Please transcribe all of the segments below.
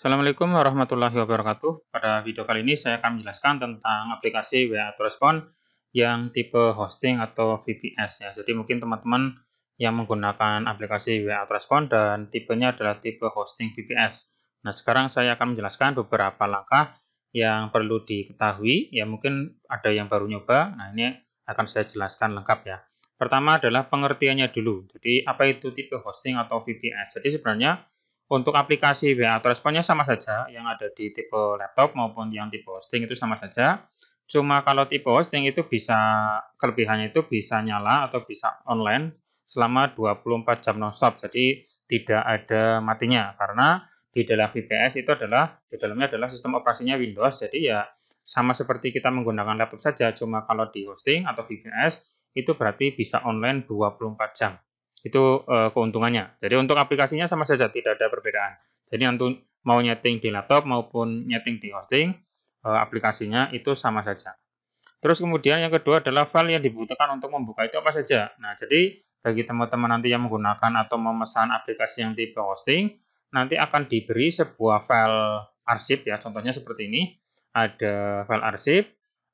Assalamualaikum warahmatullahi wabarakatuh. Pada video kali ini saya akan menjelaskan tentang aplikasi WA Autorespon yang tipe hosting atau VPS ya. Jadi mungkin teman-teman yang menggunakan aplikasi WA Autorespon dan tipenya adalah tipe hosting VPS. Nah, sekarang saya akan menjelaskan beberapa langkah yang perlu diketahui. Ya, mungkin ada yang baru nyoba. Nah, ini akan saya jelaskan lengkap ya. Pertama adalah pengertiannya dulu. Jadi, apa itu tipe hosting atau VPS? Jadi sebenarnya untuk aplikasi WA Autoresponnya sama saja, yang ada di tipe laptop maupun yang tipe hosting itu sama saja. Cuma kalau tipe hosting itu kelebihannya itu bisa nyala atau bisa online selama 24 jam nonstop. Jadi tidak ada matinya karena di dalam VPS itu di dalamnya adalah sistem operasinya Windows. Jadi ya sama seperti kita menggunakan laptop saja, cuma kalau di hosting atau VPS itu berarti bisa online 24 jam. Itu keuntungannya. Jadi untuk aplikasinya sama saja, tidak ada perbedaan. Jadi untuk mau nyeting di laptop maupun nyeting di hosting, aplikasinya itu sama saja. Terus kemudian yang kedua adalah file yang dibutuhkan untuk membuka itu apa saja. Nah, jadi bagi teman-teman nanti yang menggunakan atau memesan aplikasi yang tipe hosting, nanti akan diberi sebuah file arsip ya, contohnya seperti ini. Ada file arsip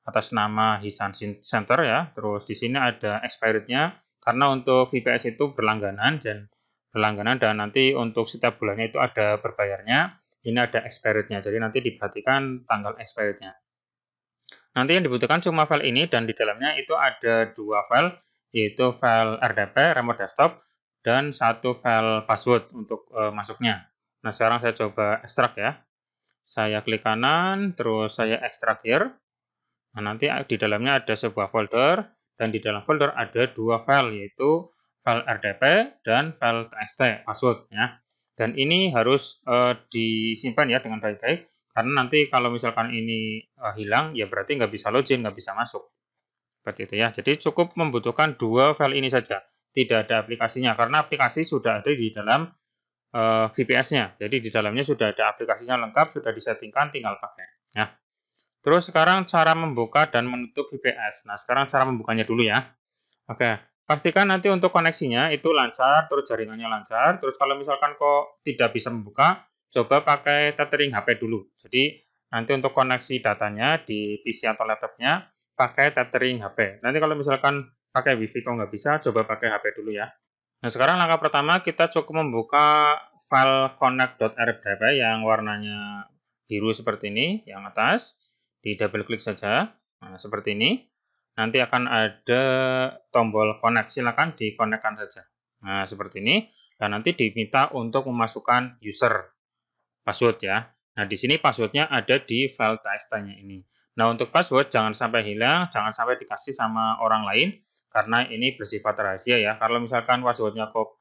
atas nama Hisan Center ya. Terus di sini ada expirednya karena untuk VPS itu berlangganan dan nanti untuk setiap bulannya itu ada berbayarnya. Ini ada expirednya. Jadi nanti diperhatikan tanggal expirednya. Nanti yang dibutuhkan cuma file ini dan di dalamnya itu ada dua file, yaitu file RDP, remote desktop, dan satu file password untuk masuknya. Nah, sekarang saya coba ekstrak ya. Saya klik kanan, terus saya ekstrak here. Nah, nanti di dalamnya ada sebuah folder, dan di dalam folder ada dua file, yaitu file RDP dan file txt password ya. Dan ini harus disimpan ya dengan baik-baik, karena nanti kalau misalkan ini hilang, ya berarti nggak bisa login, nggak bisa masuk. Seperti itu ya. Jadi cukup membutuhkan dua file ini saja. Tidak ada aplikasinya, karena aplikasi sudah ada di dalam VPS-nya. Jadi di dalamnya sudah ada aplikasinya lengkap, sudah disettingkan, tinggal pakai. Ya. Terus sekarang cara membuka dan menutup VPS. Nah, sekarang cara membukanya dulu ya. Oke, pastikan nanti untuk koneksinya itu lancar, terus jaringannya lancar. Terus kalau misalkan kok tidak bisa membuka, coba pakai tethering HP dulu. Jadi nanti untuk koneksi datanya di PC atau laptopnya pakai tethering HP. Nanti kalau misalkan pakai WiFi kok nggak bisa, coba pakai HP dulu ya. Nah, sekarang langkah pertama kita cukup membuka file connect.rdp yang warnanya biru seperti ini, yang atas. Di double klik saja, nah, seperti ini. Nanti akan ada tombol connect, silakan dikonekkan saja. Nah, seperti ini. Dan nanti diminta untuk memasukkan user password ya. Nah, di sini passwordnya ada di file txt-nya ini. Nah, untuk password jangan sampai hilang, jangan sampai dikasih sama orang lain, karena ini bersifat rahasia ya. Kalau misalkan passwordnya kok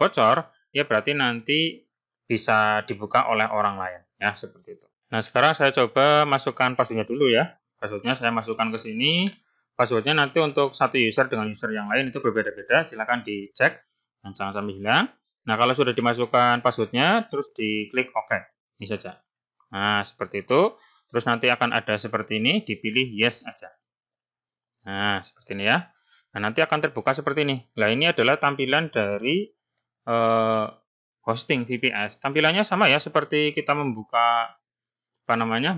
bocor, ya berarti nanti bisa dibuka oleh orang lain ya, seperti itu. Nah, sekarang saya coba masukkan passwordnya dulu ya. Passwordnya saya masukkan ke sini. Passwordnya nanti untuk satu user dengan user yang lain itu berbeda-beda. Silakan dicek, jangan sampai hilang. Nah, kalau sudah dimasukkan passwordnya, terus diklik OK. Ini saja. Nah, seperti itu. Terus nanti akan ada seperti ini, dipilih yes aja. Nah, seperti ini ya. Nah, nanti akan terbuka seperti ini. Nah, ini adalah tampilan dari hosting VPS. Tampilannya sama ya, seperti kita membuka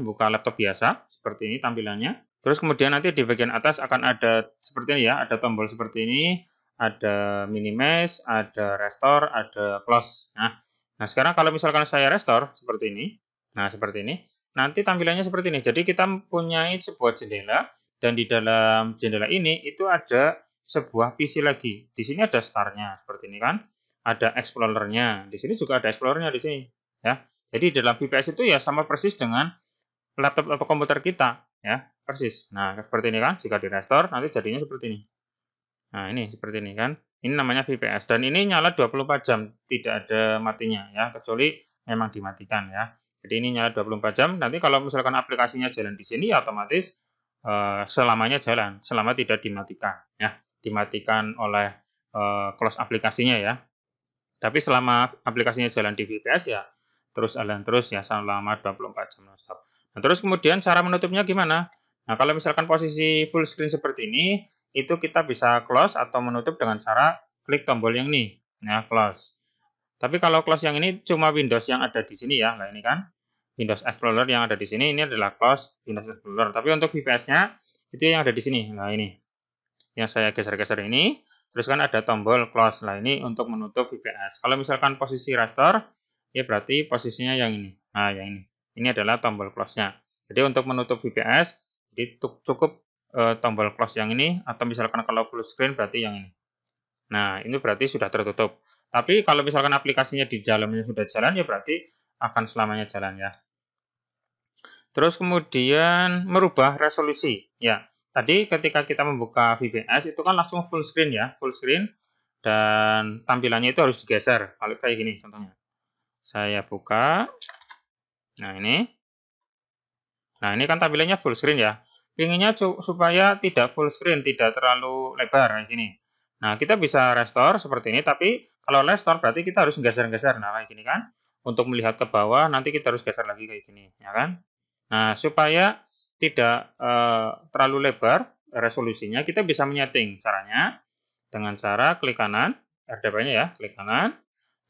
buka laptop biasa, seperti ini tampilannya. Terus kemudian nanti di bagian atas akan ada seperti ini ya, ada tombol seperti ini, ada minimize, ada restore, ada close. Nah, sekarang kalau misalkan saya restore seperti ini, nah seperti ini, nanti tampilannya seperti ini. Jadi kita mempunyai sebuah jendela, dan di dalam jendela ini itu ada sebuah PC lagi. Di sini ada start-nya seperti ini kan, ada explorer-nya. Di sini juga ada explorer-nya di sini, ya. Jadi dalam VPS itu ya sama persis dengan laptop atau komputer kita, ya, persis. Nah, seperti ini kan, jika di restore nanti jadinya seperti ini. Nah, ini seperti ini kan. Ini namanya VPS dan ini nyala 24 jam, tidak ada matinya ya, kecuali memang dimatikan ya. Jadi ini nyala 24 jam. Nanti kalau misalkan aplikasinya jalan di sini ya otomatis selamanya jalan, selama tidak dimatikan ya. Dimatikan oleh close aplikasinya ya. Tapi selama aplikasinya jalan di VPS ya terus jalan terus ya selama 24 jam non-stop. Nah, terus kemudian cara menutupnya gimana? Nah, kalau misalkan posisi full screen seperti ini, itu kita bisa close atau menutup dengan cara klik tombol yang ini, ya, close. Tapi kalau close yang ini cuma Windows yang ada di sini ya. Nah, ini kan Windows Explorer yang ada di sini, ini adalah close Windows Explorer. Tapi untuk VPS-nya itu yang ada di sini. Nah, ini yang saya geser-geser ini. Terus kan ada tombol close. Nah, ini untuk menutup VPS. Kalau misalkan posisi restore, ya berarti posisinya yang ini. Nah, yang ini. Ini adalah tombol close-nya. Jadi untuk menutup VPS, jadi cukup tombol close yang ini, atau misalkan kalau full screen berarti yang ini. Nah, ini berarti sudah tertutup. Tapi kalau misalkan aplikasinya di dalamnya sudah jalan, ya berarti akan selamanya jalan ya. Terus kemudian merubah resolusi. Ya, tadi ketika kita membuka VPS itu kan langsung full screen ya, full screen. Dan tampilannya itu harus digeser. Kalau kayak gini contohnya. Saya buka. Nah, ini. Nah, ini kan tampilannya full screen ya. Inginnya supaya tidak full screen, tidak terlalu lebar kayak gini. Nah, kita bisa restore seperti ini, tapi kalau restore berarti kita harus geser-geser. Nah, kayak gini kan. Untuk melihat ke bawah, nanti kita harus geser lagi kayak gini, ya kan? Nah, supaya tidak terlalu lebar resolusinya, kita bisa menyeting caranya dengan cara klik kanan, RDP-nya ya, klik kanan,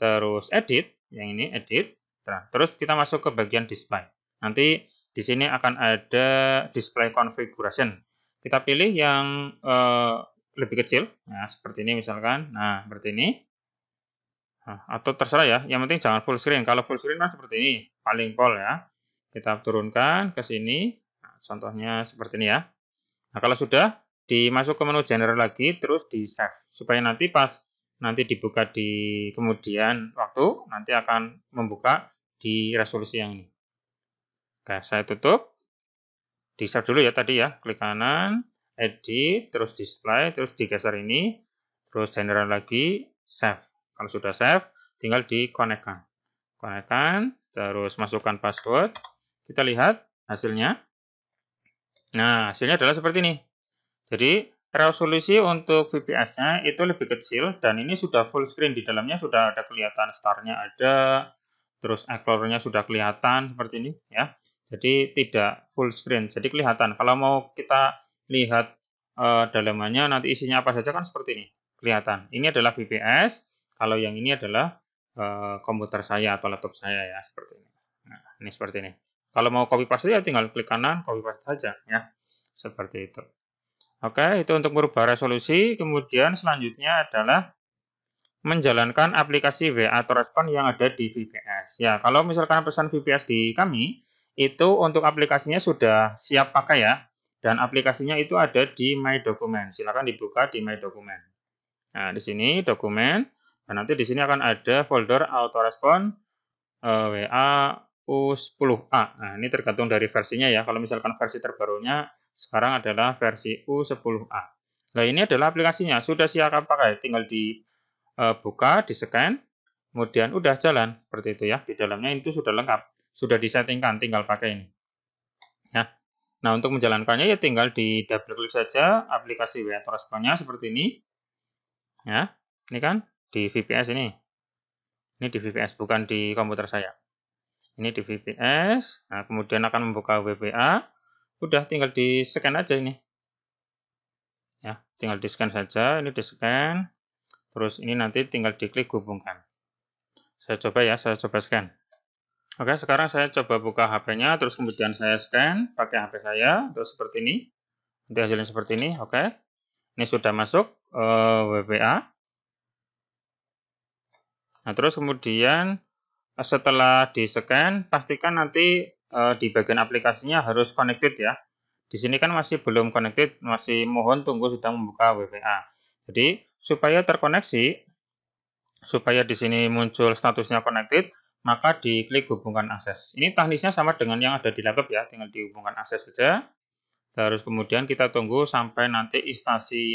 terus edit, yang ini edit, nah, terus kita masuk ke bagian display. Nanti di sini akan ada display configuration. Kita pilih yang lebih kecil, nah, seperti ini misalkan, nah seperti ini. Nah, atau terserah ya, yang penting jangan full screen. Kalau full screen kan seperti ini, paling pol ya. Kita turunkan ke sini, nah, contohnya seperti ini ya. Nah, kalau sudah, dimasuk ke menu general lagi, terus di save. Supaya nanti pas nanti dibuka di kemudian waktu, nanti akan membuka di resolusi yang ini. Oke, saya tutup. Di save dulu ya tadi ya, klik kanan, edit, terus display, terus digeser ini, terus general lagi, save. Kalau sudah save, tinggal dikonekkan. Konekkan, terus masukkan password. Kita lihat hasilnya. Nah, hasilnya adalah seperti ini. Jadi, resolusi untuk VPS-nya itu lebih kecil, dan ini sudah full screen. Di dalamnya sudah ada kelihatan star-nya ada, terus Explorer-nya sudah kelihatan seperti ini ya. Jadi, tidak full screen. Jadi, kelihatan. Kalau mau kita lihat dalamannya, nanti isinya apa saja kan seperti ini. Kelihatan. Ini adalah VPS. Kalau yang ini adalah komputer saya atau laptop saya ya, seperti ini. Nah, ini seperti ini. Kalau mau copy paste ya tinggal klik kanan, copy paste saja ya. Seperti itu. Oke, itu untuk merubah resolusi. Kemudian selanjutnya adalah menjalankan aplikasi WA atau respon yang ada di VPS. Ya, kalau misalkan pesan VPS di kami, itu untuk aplikasinya sudah siap pakai ya. Dan aplikasinya itu ada di My Document. Silakan dibuka di My Document. Nah, di sini dokumen. Dan nanti di sini akan ada folder autorespon WA U10A. Nah, ini tergantung dari versinya ya. Kalau misalkan versi terbarunya sekarang adalah versi U10A. Nah, ini adalah aplikasinya. Sudah siap pakai. Tinggal dibuka, di-scan, kemudian udah jalan. Seperti itu ya. Di dalamnya itu sudah lengkap. Sudah disettingkan, tinggal pakai ini. Ya. Nah, untuk menjalankannya ya tinggal di double klik saja aplikasi WA Responnya seperti ini. Ya, ini kan di VPS ini. Ini di VPS, bukan di komputer saya. Ini di VPS. Nah, kemudian akan membuka WBA. Udah tinggal di-scan aja ini. Ya, tinggal di-scan saja, ini di-scan. Terus ini nanti tinggal diklik hubungkan. Saya coba ya, saya coba scan. Oke, sekarang saya coba buka HP-nya, terus kemudian saya scan pakai HP saya, terus seperti ini. Nanti hasilnya seperti ini, oke. Ini sudah masuk WBA. Nah, terus kemudian setelah di-scan, pastikan nanti di bagian aplikasinya harus connected ya. Di sini kan masih belum connected, masih mohon tunggu sudah membuka WBA. Jadi, supaya terkoneksi, supaya di sini muncul statusnya connected, maka diklik hubungkan akses. Ini teknisnya sama dengan yang ada di laptop ya, tinggal dihubungkan akses saja. Terus kemudian kita tunggu sampai nanti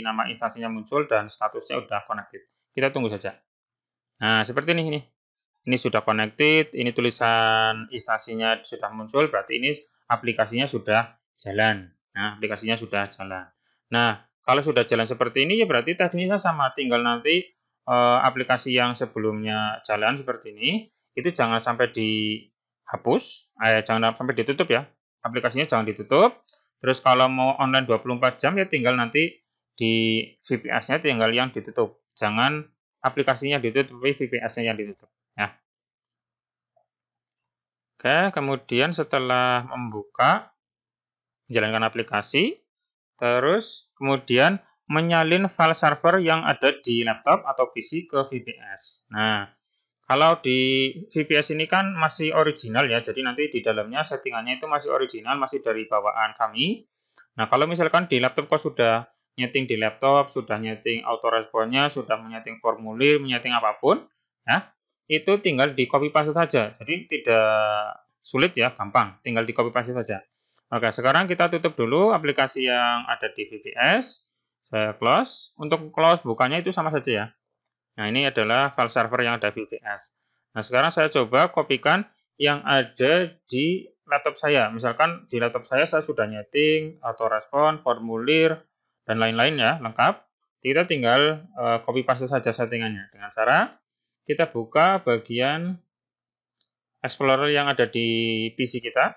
nama instansinya muncul dan statusnya sudah connected. Kita tunggu saja. Nah, seperti ini. Ini sudah connected, ini tulisan instansinya sudah muncul, berarti ini aplikasinya sudah jalan. Nah, aplikasinya sudah jalan. Nah, kalau sudah jalan seperti ini, ya berarti teknisnya sama. Tinggal nanti aplikasi yang sebelumnya jalan seperti ini, itu jangan sampai dihapus, jangan sampai ditutup ya. Aplikasinya jangan ditutup. Terus kalau mau online 24 jam, ya tinggal nanti di VPS-nya tinggal yang ditutup. Jangan aplikasinya ditutup, tapi VPS-nya yang ditutup. Oke, kemudian setelah membuka, menjalankan aplikasi, terus kemudian menyalin file server yang ada di laptop atau PC ke VPS. Nah, kalau di VPS ini kan masih original ya, jadi nanti di dalamnya settingannya itu masih original, masih dari bawaan kami. Nah, kalau misalkan di laptop kok sudah nyeting di laptop, sudah nyeting autoresponnya, sudah menyeting formulir, menyeting apapun, ya, itu tinggal di copy paste saja. Jadi tidak sulit ya, gampang, tinggal di copy paste saja. Oke, sekarang kita tutup dulu aplikasi yang ada di VPS. Saya close. Untuk close bukannya itu sama saja ya. Nah, ini adalah file server yang ada di VPS. Nah, sekarang saya coba kopikan yang ada di laptop saya. Misalkan di laptop saya sudah nyeting, autorespon, formulir, dan lain-lain ya, lengkap. Kita tinggal copy paste saja settingannya. Dengan cara kita buka bagian Explorer yang ada di PC kita.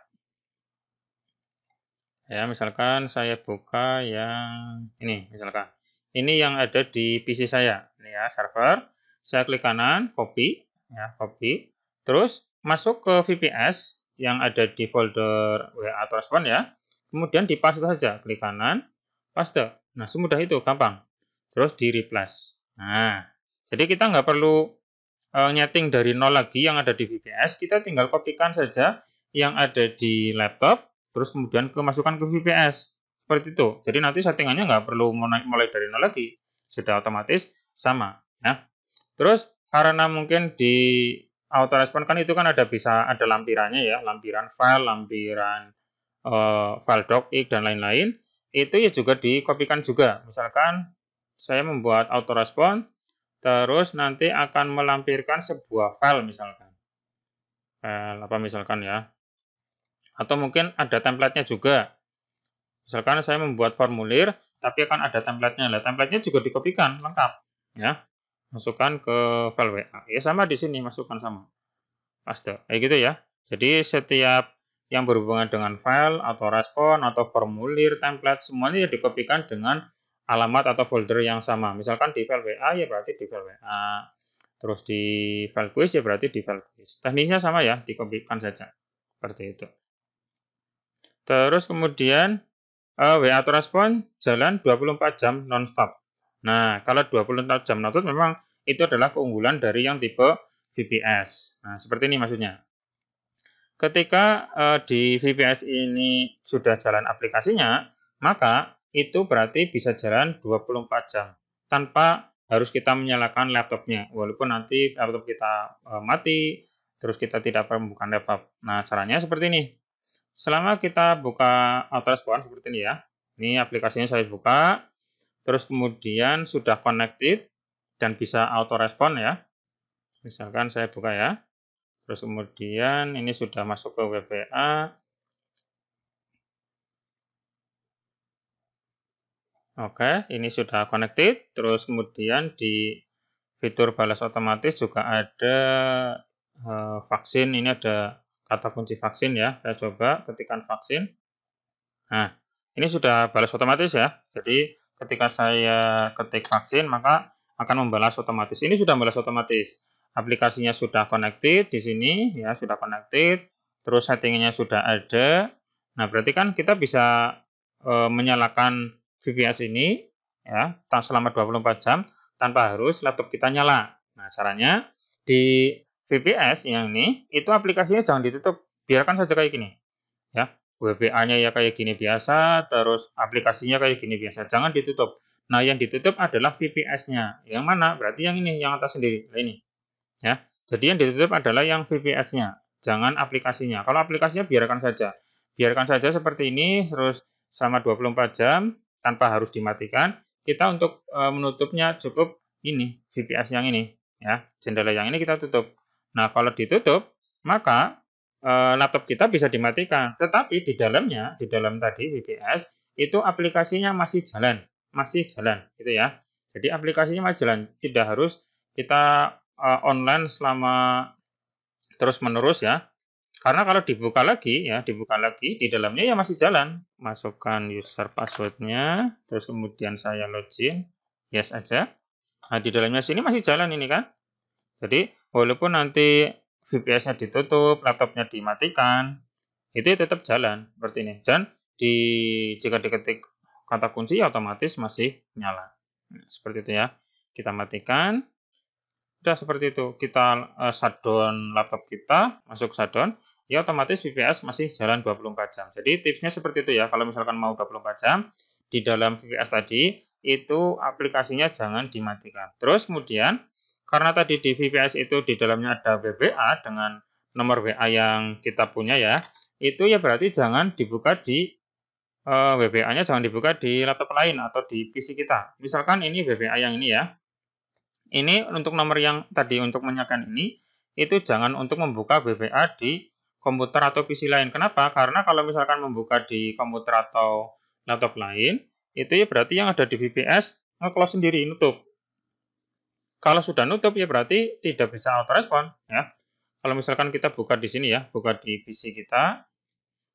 Ya, misalkan saya buka yang ini, misalkan. Ini yang ada di PC saya. Ini ya, server. Saya klik kanan, copy, ya, copy. Terus masuk ke VPS yang ada di folder WA Transpon ya. Kemudian dipaste saja, klik kanan, paste. Nah, semudah itu, gampang. Terus di replace. Nah, jadi kita nggak perlu nyeting dari nol lagi yang ada di VPS, kita tinggal kopikan saja yang ada di laptop, terus kemudian masukkan ke VPS. Seperti itu. Jadi nanti settingannya nggak perlu mulai dari nol lagi. Sudah otomatis sama. Ya. Terus karena mungkin di autorespon kan itu kan bisa ada lampirannya ya, lampiran file, lampiran file docx dan lain-lain. Itu ya juga dikopikan juga. Misalkan saya membuat autorespon, terus nanti akan melampirkan sebuah file misalkan. File apa misalkan ya. Atau mungkin ada template-nya juga. Misalkan saya membuat formulir, tapi akan ada template-nya. Nah, template-nya juga dikopikan, lengkap. Ya, masukkan ke file WA. Ya, sama di sini, masukkan sama. Paste. Kayak gitu ya. Jadi, setiap yang berhubungan dengan file, atau respon, atau formulir, template, semuanya ya dikopikan dengan alamat atau folder yang sama. Misalkan di file WA, ya berarti di file WA. Terus di file quiz, ya berarti di file quiz. Teknisnya sama ya, dikopikan saja. Seperti itu. Terus kemudian WA Transpon jalan 24 jam non-stop. Nah, kalau 24 jam non-stop memang itu adalah keunggulan dari yang tipe VPS. Nah, seperti ini maksudnya. Ketika di VPS ini sudah jalan aplikasinya, maka itu berarti bisa jalan 24 jam tanpa harus kita menyalakan laptopnya. Walaupun nanti laptop kita mati, terus kita tidak perlu membuka laptop. Nah, caranya seperti ini. Selama kita buka autorespon seperti ini ya. Ini aplikasinya saya buka, terus kemudian sudah connected dan bisa autorespon ya. Misalkan saya buka ya. Terus kemudian ini sudah masuk ke WA. Oke, ini sudah connected. Terus kemudian di fitur balas otomatis juga ada vaksin. Ini ada kata kunci vaksin ya. Saya coba ketikkan vaksin. Nah, ini sudah balas otomatis ya. Jadi ketika saya ketik vaksin maka akan membalas otomatis. Ini sudah membalas otomatis. Aplikasinya sudah connected di sini ya, sudah connected. Terus settingnya sudah ada. Nah, berarti kan kita bisa menyalakan VPS ini ya selama 24 jam tanpa harus laptop kita nyala. Nah, caranya di VPS yang ini itu aplikasinya jangan ditutup, biarkan saja kayak gini. Ya, WBA-nya ya kayak gini biasa, terus aplikasinya kayak gini biasa, jangan ditutup. Nah, yang ditutup adalah VPS-nya. Yang mana? Berarti yang ini, yang atas sendiri. Nah, ini. Ya. Jadi yang ditutup adalah yang VPS-nya, jangan aplikasinya. Kalau aplikasinya biarkan saja. Biarkan saja seperti ini terus selama 24 jam tanpa harus dimatikan. Kita untuk menutupnya cukup ini, VPS yang ini, ya. Jendela yang ini kita tutup. Nah, kalau ditutup, maka laptop kita bisa dimatikan. Tetapi di dalamnya, di dalam tadi VPS, itu aplikasinya masih jalan, gitu ya. Jadi aplikasinya masih jalan, tidak harus kita online selama terus-menerus ya. Karena kalau dibuka lagi ya, di dalamnya ya masih jalan. Masukkan user passwordnya, terus kemudian saya login, yes aja. Nah, di dalamnya sini masih jalan ini kan. Jadi, walaupun nanti VPS-nya ditutup, laptopnya dimatikan, itu tetap jalan seperti ini. Dan jika diketik kata kunci otomatis masih nyala. Nah, seperti itu ya. Kita matikan. Udah seperti itu. Kita shutdown laptop kita, masuk shutdown, ya otomatis VPS masih jalan 24 jam. Jadi tipsnya seperti itu ya. Kalau misalkan mau 24 jam di dalam VPS tadi, itu aplikasinya jangan dimatikan. Terus kemudian karena tadi di VPS itu di dalamnya ada WBA dengan nomor WA yang kita punya ya, itu ya berarti jangan dibuka di WBA-nya jangan dibuka di laptop lain atau di PC kita. Misalkan ini WBA yang ini ya. Ini untuk nomor yang tadi untuk menyalakan ini, itu jangan untuk membuka WBA di komputer atau PC lain. Kenapa? Karena kalau misalkan membuka di komputer atau laptop lain, itu ya berarti yang ada di VPS nge-close sendiri, nutup. Kalau sudah nutup ya berarti tidak bisa autorespon ya. Kalau misalkan kita buka di sini ya, buka di PC kita,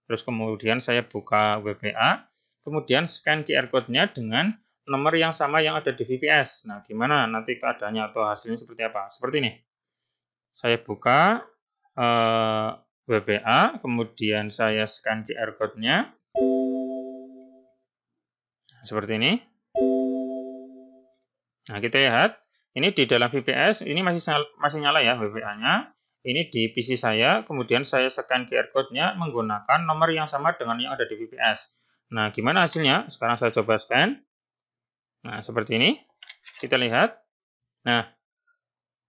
terus kemudian saya buka WBA, kemudian scan QR code-nya dengan nomor yang sama yang ada di VPS. Nah, gimana nanti keadaannya atau hasilnya seperti apa? Seperti ini. Saya buka WBA, kemudian saya scan QR code-nya. Seperti ini. Nah, kita lihat. Ini di dalam VPS, ini masih nyala ya WBA-nya. Ini di PC saya, kemudian saya scan QR code-nya menggunakan nomor yang sama dengan yang ada di VPS. Nah, gimana hasilnya? Sekarang saya coba scan. Nah, seperti ini. Kita lihat. Nah,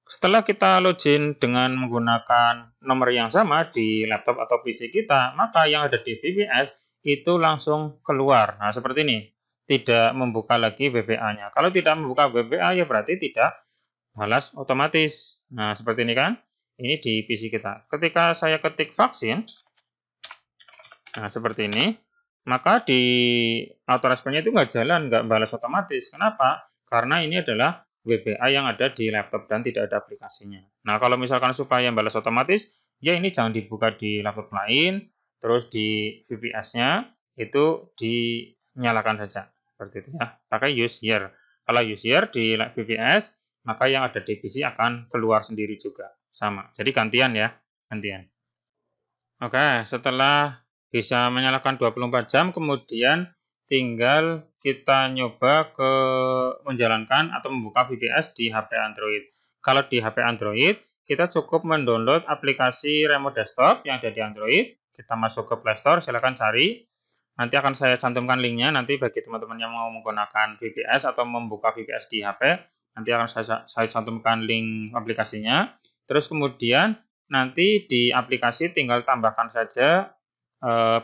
setelah kita login dengan menggunakan nomor yang sama di laptop atau PC kita, maka yang ada di VPS itu langsung keluar. Nah, seperti ini. Tidak membuka lagi WBA-nya. Kalau tidak membuka WBA, ya berarti tidak balas otomatis. Nah, seperti ini kan. Ini di PC kita. Ketika saya ketik vaksin, nah seperti ini, maka di autoresponnya itu nggak jalan, nggak balas otomatis. Kenapa? Karena ini adalah WBA yang ada di laptop dan tidak ada aplikasinya. Nah, kalau misalkan supaya balas otomatis, ya ini jangan dibuka di laptop lain, terus di VPS-nya itu dinyalakan saja. Seperti itu ya. Pakai use here. Kalau use here di VPS, maka yang ada di PC akan keluar sendiri juga. Sama. Jadi gantian ya. Gantian. Oke, setelah bisa menyalakan 24 jam, kemudian tinggal kita nyoba ke menjalankan atau membuka VPS di HP Android. Kalau di HP Android, kita cukup mendownload aplikasi Remote Desktop yang ada di Android. Kita masuk ke Play Store, silakan cari. Nanti akan saya cantumkan linknya nanti bagi teman-teman yang mau menggunakan VPS atau membuka VPS di HP. Nanti akan saya cantumkan link aplikasinya. Terus kemudian nanti di aplikasi tinggal tambahkan saja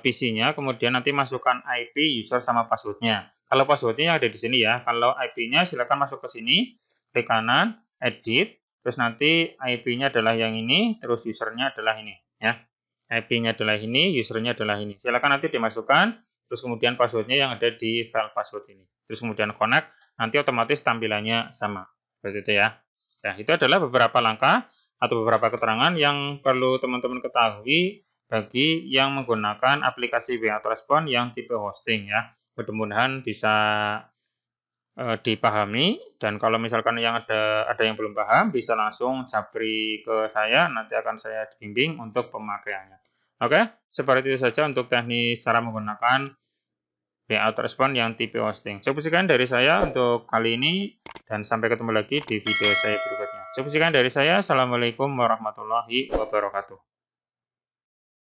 PC-nya, kemudian nanti masukkan IP, user, sama password-nya. Kalau password-nya ada di sini ya. Kalau IP-nya silakan masuk ke sini, klik kanan, edit, terus nanti IP-nya adalah yang ini, terus user-nya adalah ini ya. IP-nya adalah ini, user-nya adalah ini. Silakan nanti dimasukkan, terus kemudian password-nya yang ada di file password ini. Terus kemudian connect, nanti otomatis tampilannya sama. Seperti itu ya. Nah, itu adalah beberapa langkah atau beberapa keterangan yang perlu teman-teman ketahui bagi yang menggunakan aplikasi WA Autorespon yang tipe hosting ya. Mudah-mudahan bisa dipahami, dan kalau misalkan yang ada yang belum paham bisa langsung japri ke saya, nanti akan saya bimbing untuk pemakaiannya. Oke, seperti itu saja untuk teknis cara menggunakan WA Autorespon yang tipe hosting. Cukup sekian dari saya untuk kali ini, dan sampai ketemu lagi di video saya berikutnya. Cukup sekian dari saya. Assalamualaikum warahmatullahi wabarakatuh.